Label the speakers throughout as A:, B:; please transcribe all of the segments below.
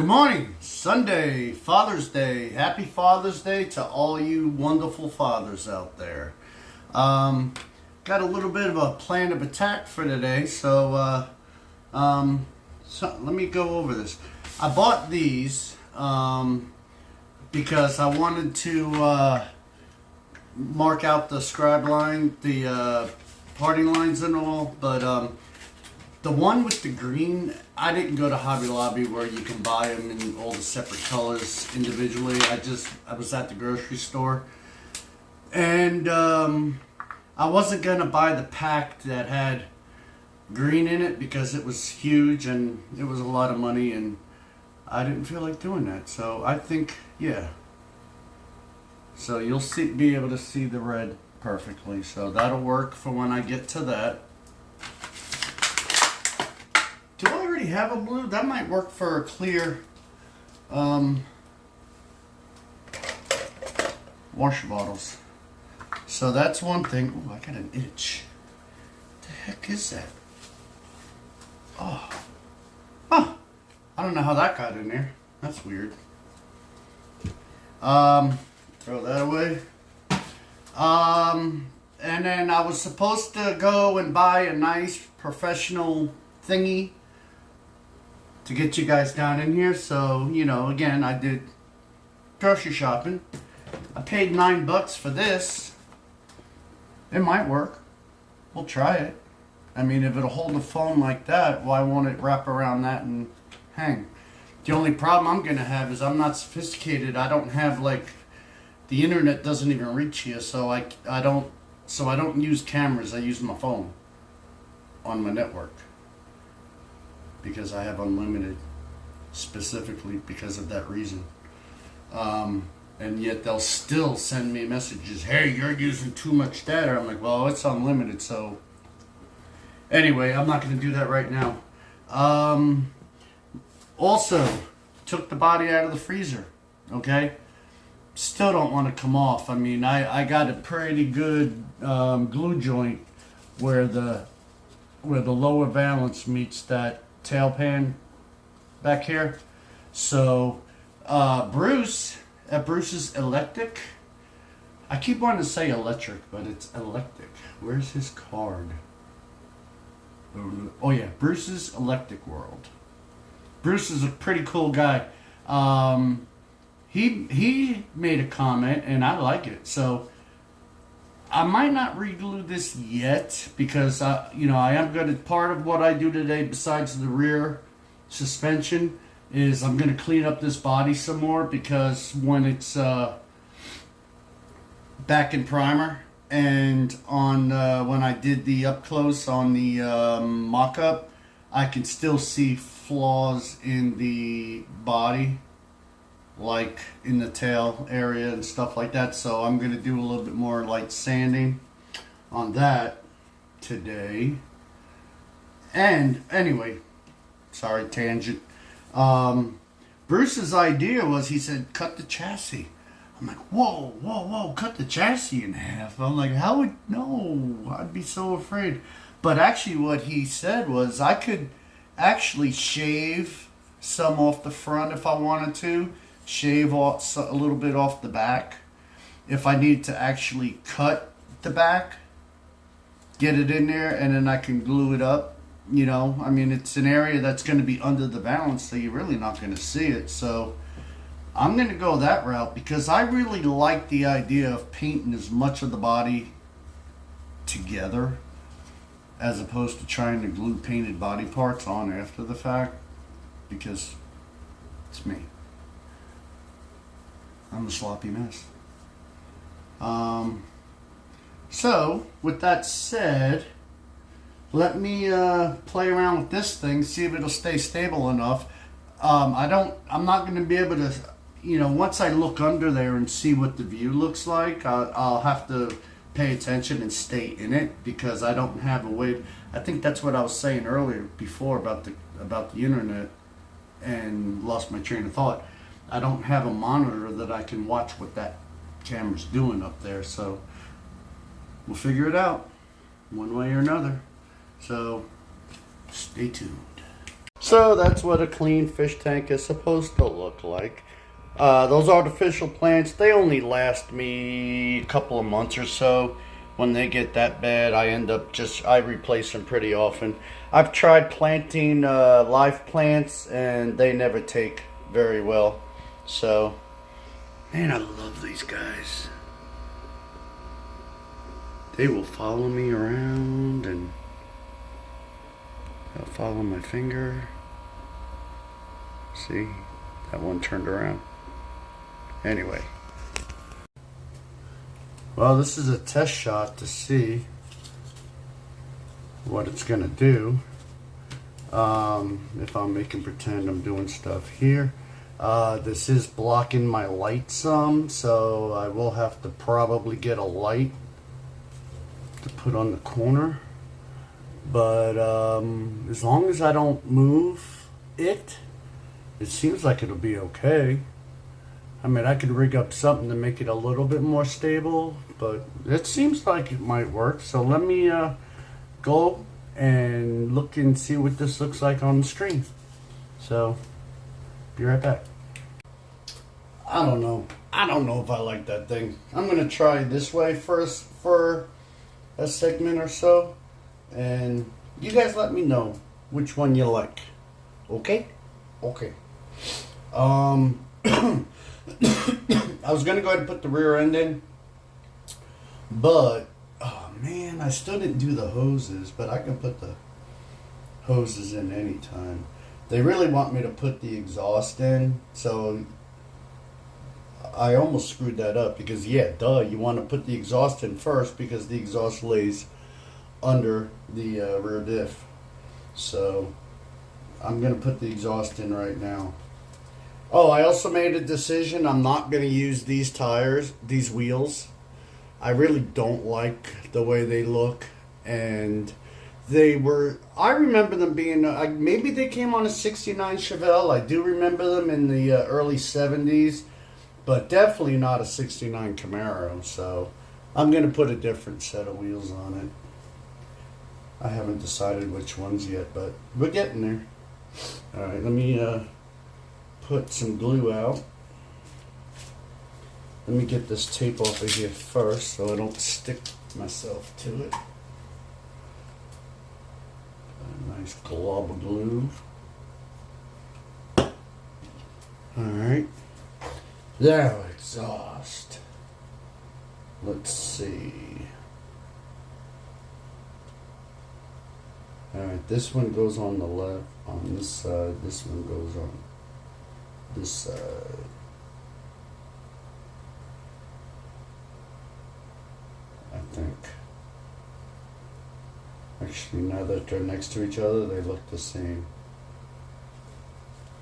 A: Good morning, Sunday, Father's Day. Happy Father's Day to all you wonderful fathers out there. Got a little bit of a plan of attack for today, so let me go over this. I bought these because I wanted to mark out the scribe line, the parting lines and all, but the one with the green, I didn't go to Hobby Lobby where you can buy them in all the separate colors individually. I was at the grocery store, and I wasn't gonna buy the pack that had green in it because it was huge and it was a lot of money, and I didn't feel like doing that. So I think, yeah. So you'll be able to see the red perfectly. So that'll work for when I get to that. Do I already have a blue? That might work for a clear wash bottles. So that's one thing. Oh, I got an itch. What the heck is that? Oh. Huh. I don't know how that got in there. That's weird. Throw that away. And then I was supposed to go and buy a nice professional thingy to get you guys down in here. So, you know, again, I did grocery shopping. I paid $9 for this. It might work. We'll try it. I mean, if it'll hold a phone like that, why won't it wrap around that and hang? The only problem I'm going to have is I'm not sophisticated. I don't have, like, the internet doesn't even reach here, so I don't use cameras. I use my phone on my network because I have unlimited, specifically because of that reason. And yet they'll still send me messages, hey, you're using too much data. I'm like, well, it's unlimited. So anyway, I'm not going to do that right now. Also, took the body out of the freezer. Okay, still don't want to come off. I mean, I got a pretty good glue joint where the lower valance meets that tail pan back here. So Bruce at Bruce's Electric, I keep wanting to say electric, but it's electric. Where's his card? Oh yeah, Bruce's Electric World. Bruce is a pretty cool guy. He made a comment and I like it. So I might not re-glue this yet because I am going to, part of what I do today besides the rear suspension is I'm going to clean up this body some more, because when it's back in primer and on when I did the up close on the mock-up, I can still see flaws in the body, like in the tail area and stuff like that. So I'm going to do a little bit more light sanding on that today. And anyway, sorry, tangent. Bruce's idea was, he said, cut the chassis. I'm like, whoa, cut the chassis in half. I'm like, I'd be so afraid. But actually what he said was I could actually shave some off the front if I wanted to, shave off a little bit off the back. If I need to actually cut the back, get it in there, and then I can glue it up. You know, I mean, it's an area that's going to be under the valance, so you're really not going to see it. So I'm going to go that route because I really like the idea of painting as much of the body together as opposed to trying to glue painted body parts on after the fact, because it's me. I'm a sloppy mess. So with that said, let me play around with this thing, see if it'll stay stable enough. I'm not going to be able to, once I look under there and see what the view looks like, I'll have to pay attention and stay in it, because I don't have a way. I think that's what I was saying earlier before about the internet, and lost my train of thought. I don't have a monitor that I can watch what that camera's doing up there, so we'll figure it out one way or another. So stay tuned. So that's what a clean fish tank is supposed to look like. Those artificial plants, they only last me a couple of months or so. When they get that bad, I replace them pretty often. I've tried planting live plants and they never take very well. So, man, I love these guys. They will follow me around and they'll follow my finger. See, that one turned around. Anyway. Well, this is a test shot to see what it's going to do. If I'm making pretend I'm doing stuff here. This is blocking my light some, so I will have to probably get a light to put on the corner. But as long as I don't move it seems like it'll be okay. I mean, I could rig up something to make it a little bit more stable, but it seems like it might work. So let me go and look and see what this looks like on the screen. So, be right back. I don't know if I like that thing. I'm going to try this way first for a segment or so. And you guys let me know which one you like. Okay? Okay. I was going to go ahead and put the rear end in, but oh man, I still didn't do the hoses, but I can put the hoses in anytime. They really want me to put the exhaust in, so I almost screwed that up because yeah, duh, you want to put the exhaust in first because the exhaust lays under the rear diff. So I'm going to put the exhaust in right now. Oh, I also made a decision. I'm not going to use these tires, these wheels. I really don't like the way they look. And I remember them being, maybe they came on a 69 Chevelle. I do remember them in the early 70s. But definitely not a 69 Camaro. So I'm going to put a different set of wheels on it. I haven't decided which ones yet, but we're getting there. Alright, let me put some glue out. Let me get this tape off of here first so I don't stick myself to it. A nice glob of glue. Alright. There, exhaust. Let's see. Alright, this one goes on the left, on this side. This one goes on this side. I think. Actually, now that they're next to each other, they look the same.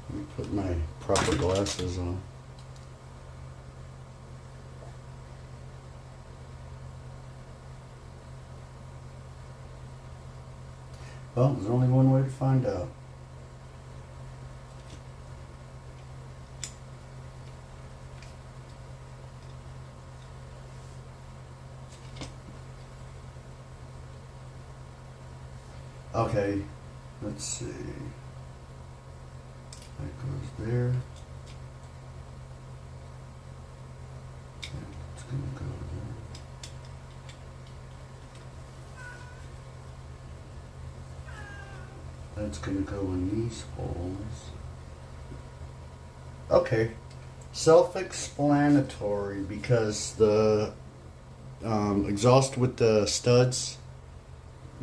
A: Let me put my proper glasses on. Well, there's only one way to find out. Okay, let's see. That goes there. And it's gonna go there. That's gonna go in these holes. Okay, self-explanatory because the exhaust with the studs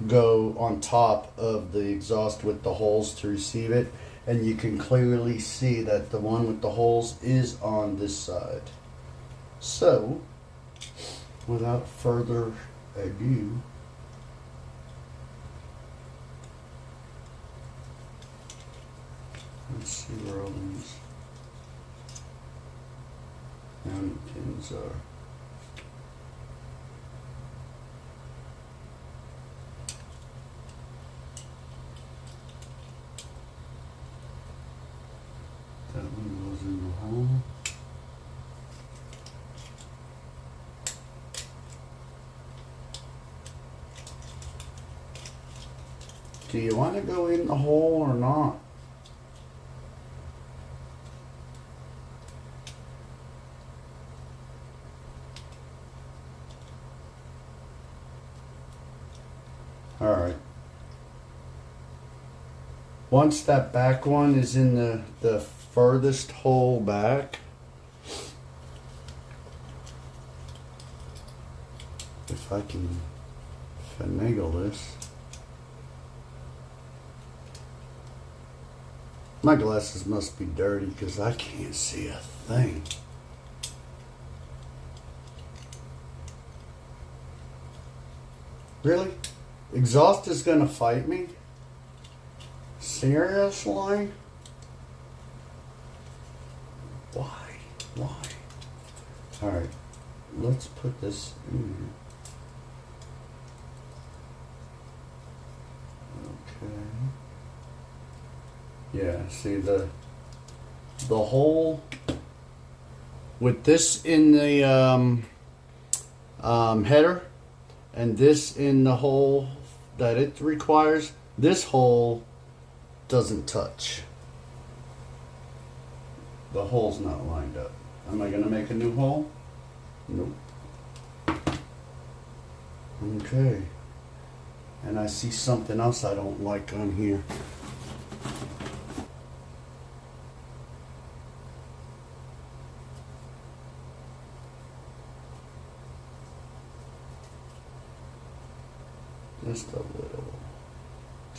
A: go on top of the exhaust with the holes to receive it, and you can clearly see that the one with the holes is on this side. So, without further ado, let's see where all these mounting pins are. That one goes in the hole. Do you want to go in the hole or not? Alright. Once that back one is in the furthest hole back, if I can finagle this. My glasses must be dirty because I can't see a thing. Really? Exhaust is gonna fight me? Seriously? Why? Why? Alright, let's put this in here. Okay. Yeah, see the hole with this in the header and this in the hole that it requires, this hole doesn't touch. The hole's not lined up. Am I gonna make a new hole? Nope. Okay. And I see something else I don't like on here.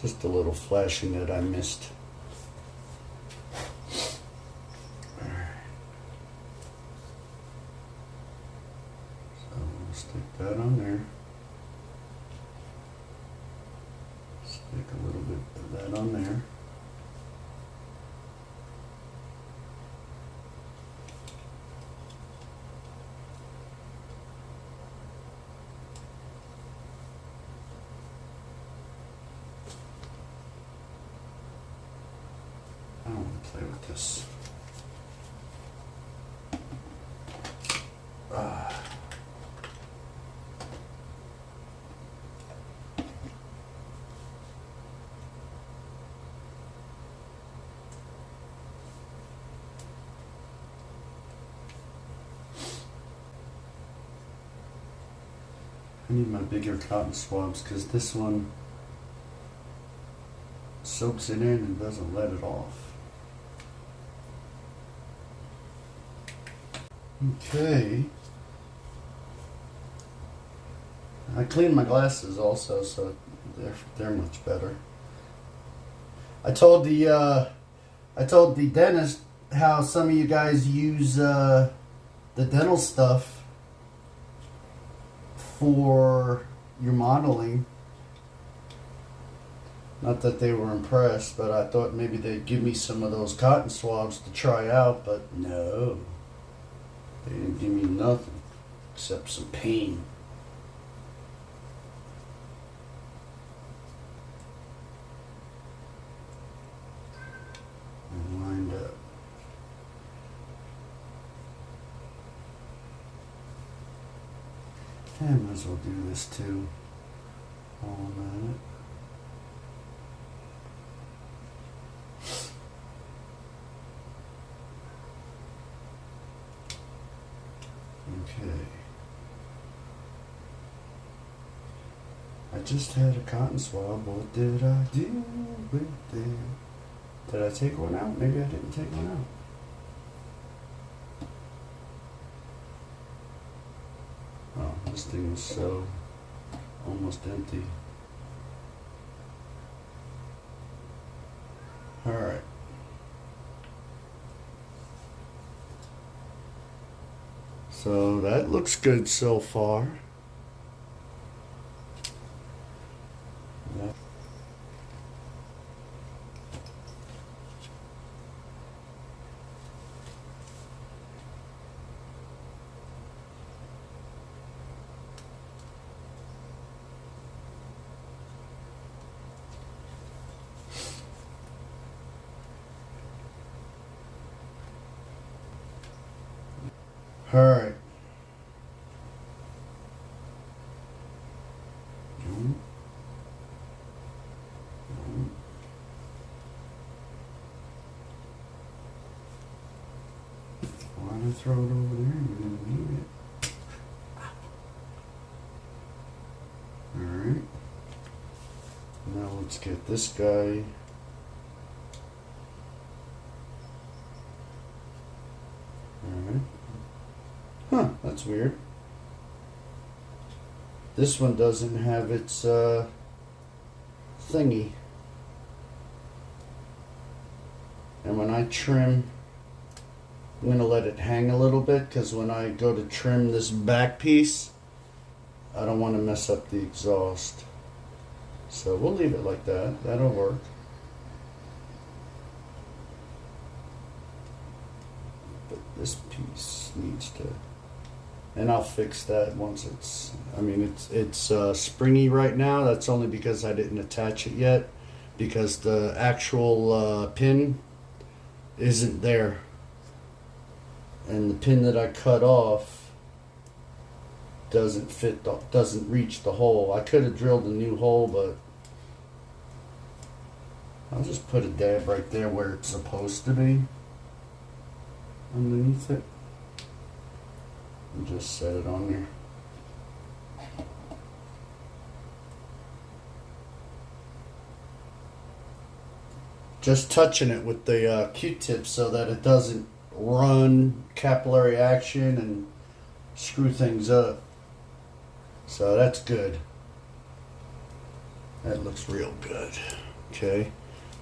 A: Just a little flashing that I missed. Alright. So we'll stick that on there. Stick a little bit of that on there. I don't want to play with this. I need my bigger cotton swabs because this one soaks it in and doesn't let it off. Okay. I cleaned my glasses also, so they're much better. I told the dentist how some of you guys use the dental stuff for your modeling. Not that they were impressed, but I thought maybe they'd give me some of those cotton swabs to try out, but no. They didn't give me nothing except some pain. And lined up. I might as well do this too. All that. Okay. I just had a cotton swab. What did I do with it? Did I take one out? Maybe I didn't take one out. Oh, this thing is so almost empty. Alright. So that looks good so far. All right. Why don't I throw it over there? You didn't need it. All right. Now let's get this guy. Alright. Huh, that's weird. This one doesn't have its thingy. And when I trim, I'm going to let it hang a little bit because when I go to trim this back piece, I don't want to mess up the exhaust. So we'll leave it like that. That'll work. But this piece needs to, and I'll fix that once it's, I mean, it's springy right now. That's only because I didn't attach it yet, because the actual pin isn't there. And the pin that I cut off doesn't fit, doesn't reach the hole. I could have drilled a new hole, but I'll just put a dab right there where it's supposed to be, underneath it, and just set it on there. Just touching it with the Q-tip so that it doesn't run capillary action and screw things up. So that's good. That looks real good. Okay,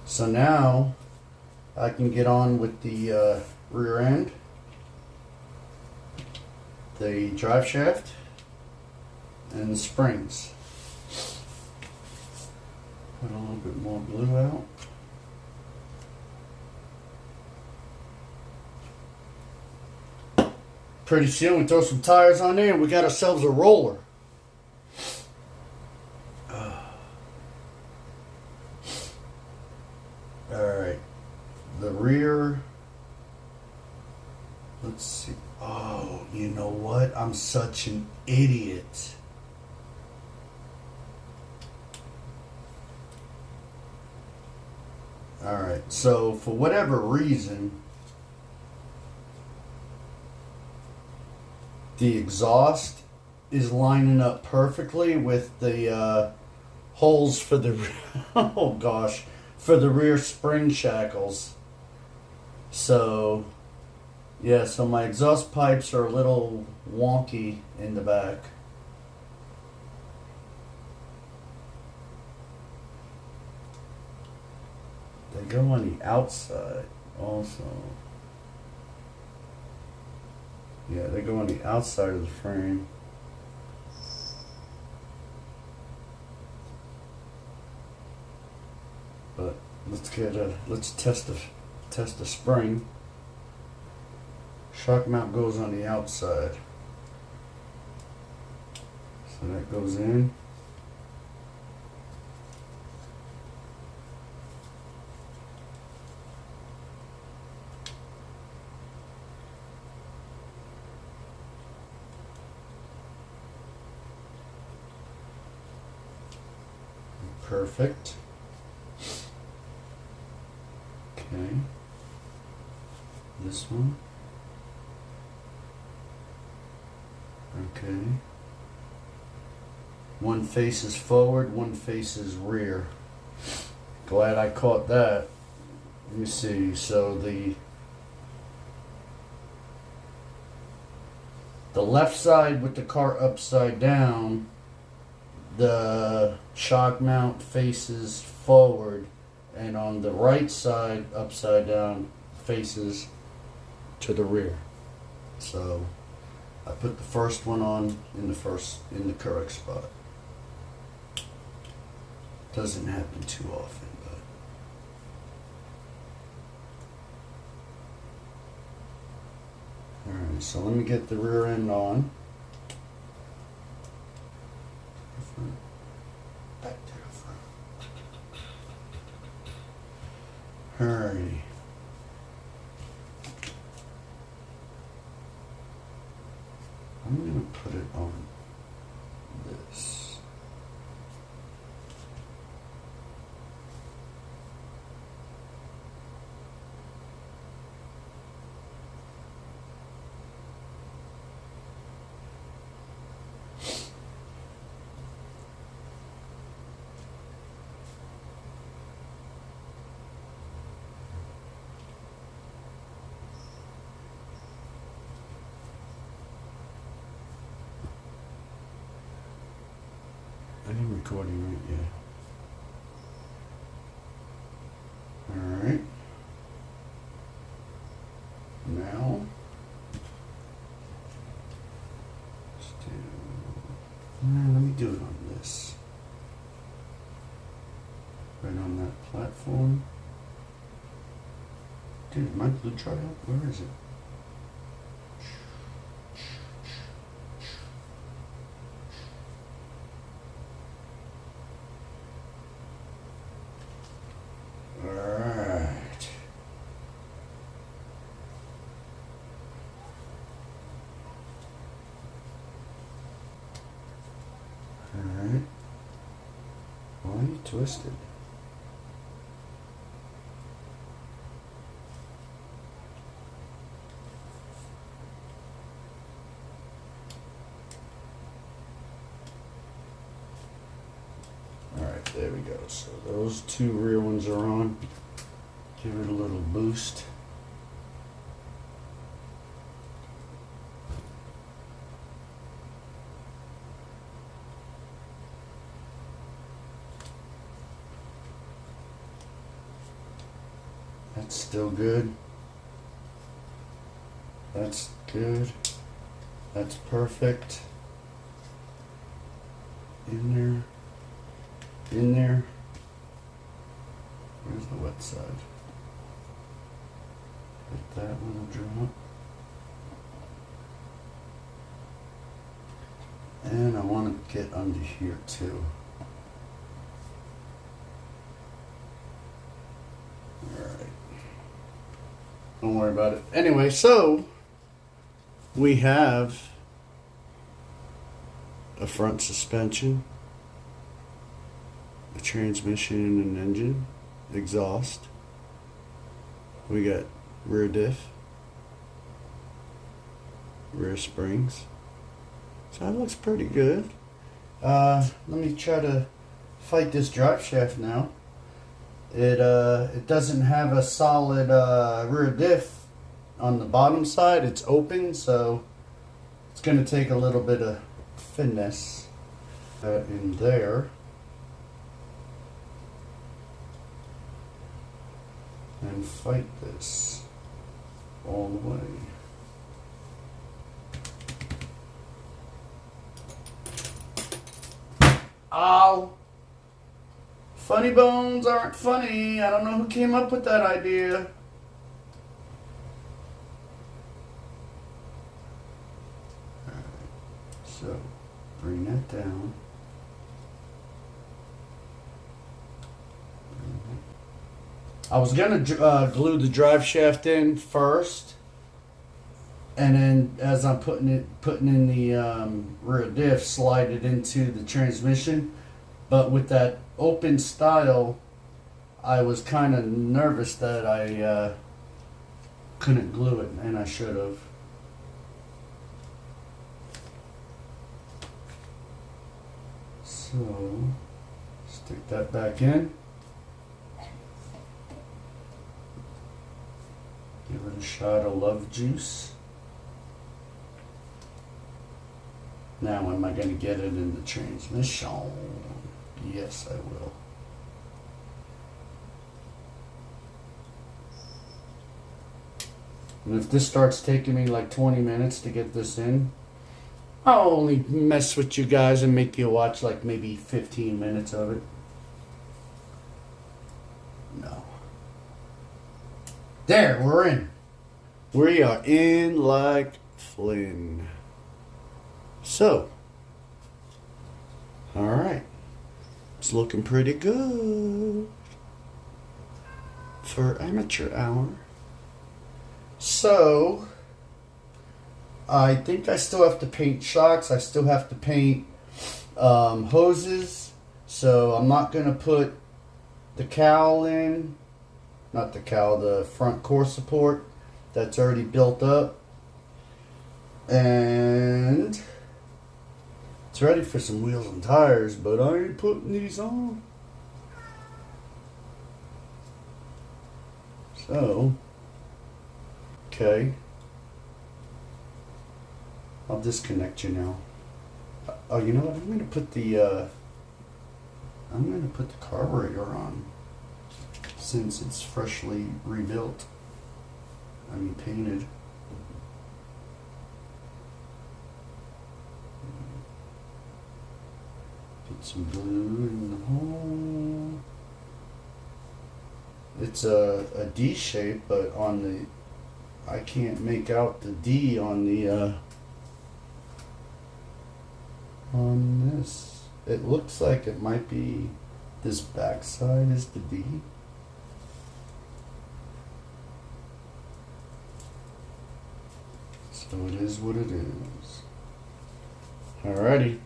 A: so now I can get on with the rear end, the drive shaft, and the springs. Put a little bit more glue out. Pretty soon we throw some tires on there and we got ourselves a roller. Alright. The rear. Let's see. Oh, you know what? I'm such an idiot. Alright, so for whatever reason, the exhaust is lining up perfectly with the holes for the oh gosh, for the rear spring shackles. So yeah, so my exhaust pipes are a little wonky in the back. They go on the outside also. Yeah, they go on the outside of the frame. But let's test the spring. Shock mount goes on the outside. So that goes in. Perfect. Okay. This one. Okay. One faces forward, one faces rear. Glad I caught that. Let me see. So the left side with the car upside down, the shock mount faces forward, and on the right side upside down faces to the rear. So I put the first one on in the correct spot. Doesn't happen too often, but alright, so let me get the rear end on. Back to the front. Alrighty. I'm going to put it on this. recording right? Yeah. Alright. Now, let's do, let me do it on this. Right on that platform. Dude, my glue dry up? Where is it? Alright. Alright. Why are you twisted? Alright, there we go. So those two rear ones are on. Give it a little boost. That's still good. That's good. That's perfect. In there. In there. Where's the wet side? Let that one drop. And I want to get under here too. Alright. Don't worry about it. Anyway, so we have a front suspension, a transmission and an engine, exhaust. We got rear diff, rear springs. So that looks pretty good. Let me try to fight this drive shaft now. It doesn't have a solid rear diff on the bottom side. It's open, so it's going to take a little bit of finesse in there. And fight this all the way. Ow! Funny bones aren't funny. I don't know who came up with that idea. Alright, so bring that down. I was gonna glue the drive shaft in first, and then as I'm putting in the rear diff, slide it into the transmission. But with that open style, I was kind of nervous that I couldn't glue it, and I should have. So stick that back in. Give it a shot of love juice. Now, am I going to get it in the transmission? Yes, I will. And if this starts taking me like 20 minutes to get this in, I'll only mess with you guys and make you watch like maybe 15 minutes of it. No. There, we're in. We are in like Flynn. So, all right. It's looking pretty good for amateur hour. So, I think I still have to paint shocks. I still have to paint hoses. So, I'm not going to put the cowl in. Not the cowl, the front core support. That's already built up. And it's ready for some wheels and tires, but I ain't putting these on. So, okay. I'll disconnect you now. Oh, you know what? I'm going to put the I'm going to put the carburetor on since it's freshly rebuilt. I mean painted. Get some blue in the hole. It's a D shape, but on the, I can't make out the D on the on this. It looks like it might be this backside is the D. So it is what it is. Alrighty.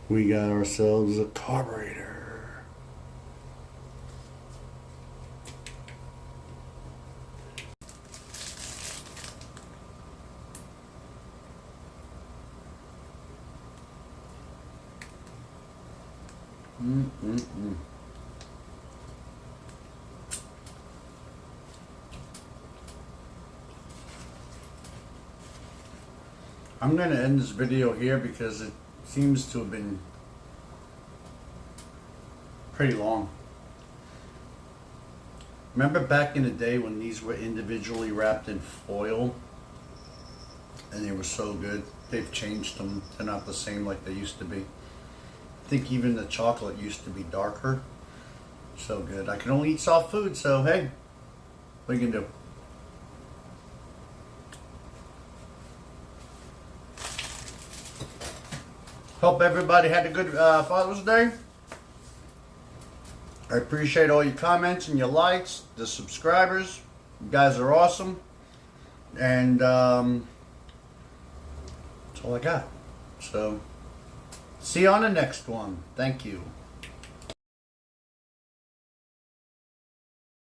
A: We got ourselves a carburetor. I'm going to end this video here because it seems to have been pretty long. Remember back in the day when these were individually wrapped in foil and they were so good? They've changed them. They're not the same like they used to be. I think even the chocolate used to be darker. So good. I can only eat soft food, so hey, what are you going to do? Hope everybody had a good Father's Day. I appreciate all your comments and your likes, the subscribers. You guys are awesome. And that's all I got. So, see you on the next one. Thank you.